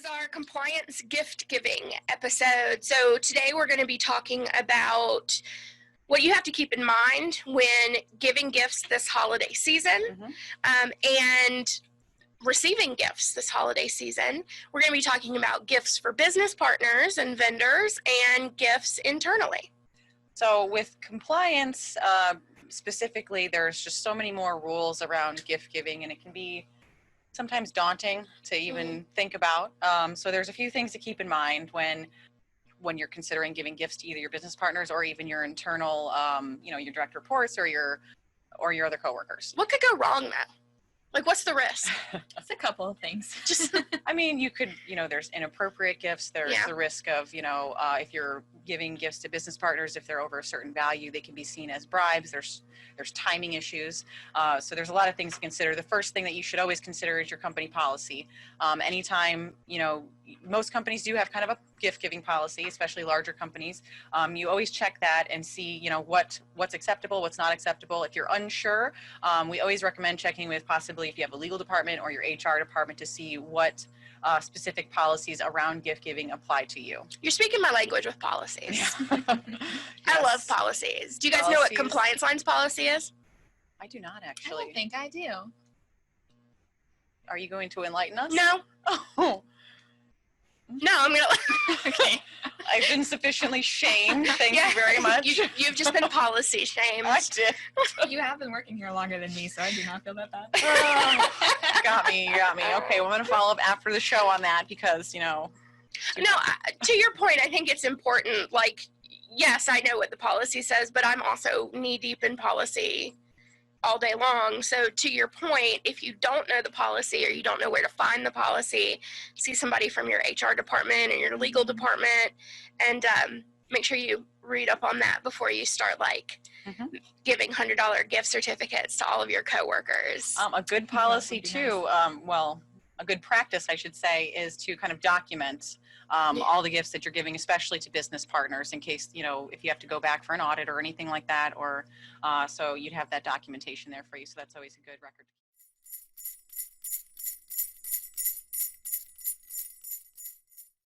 our compliance gift giving episode. So today we're going to be talking about what you have to keep in mind when giving gifts this holiday season and receiving gifts this holiday season. We're going to be talking about gifts for business partners and vendors and gifts internally. So with compliance, specifically, there's just so many more rules around gift giving, and it can be sometimes daunting to even think about. So there's a few things to keep in mind when you're considering giving gifts to either your business partners or even your internal, your direct reports or your other coworkers. What could go wrong though? Like, what's the risk? It's a couple of things. I mean, you could, there's inappropriate gifts. There's the risk of, if you're giving gifts to business partners, if they're over a certain value, they can be seen as bribes. There's timing issues. So there's a lot of things to consider. The first thing that you should always consider is your company policy. Anytime, most companies do have kind of a gift giving policy, especially larger companies. You always check that and see, what's acceptable, what's not acceptable. If you're unsure, we always recommend checking with possibly if you have a legal department or your HR department to see what specific policies around gift giving apply to you. You're speaking my language with policies. Yeah. I love policies. Do you guys know what compliance lines policy is? I do not I actually. don't think I do. Are you going to enlighten us? No. Oh. No, I'm going to. Okay. I've been sufficiently shamed. Thank you very much. You've just been policy shamed. I did. You have been working here longer than me, so I do not feel that bad. Got me. Okay, well, I'm going to follow up after the show on that because, No, to your point, I think it's important. Like, yes, I know what the policy says, but I'm also knee deep in policy all day long. So to your point, if you don't know the policy or you don't know where to find the policy, see somebody from your HR department or your legal department and make sure you read up on that before you start giving $100 gift certificates to all of your coworkers. A good policy too, a good practice, I should say, is to kind of document all the gifts that you're giving, especially to business partners, in case, if you have to go back for an audit or anything like that, or so you'd have that documentation there for you. So that's always a good record.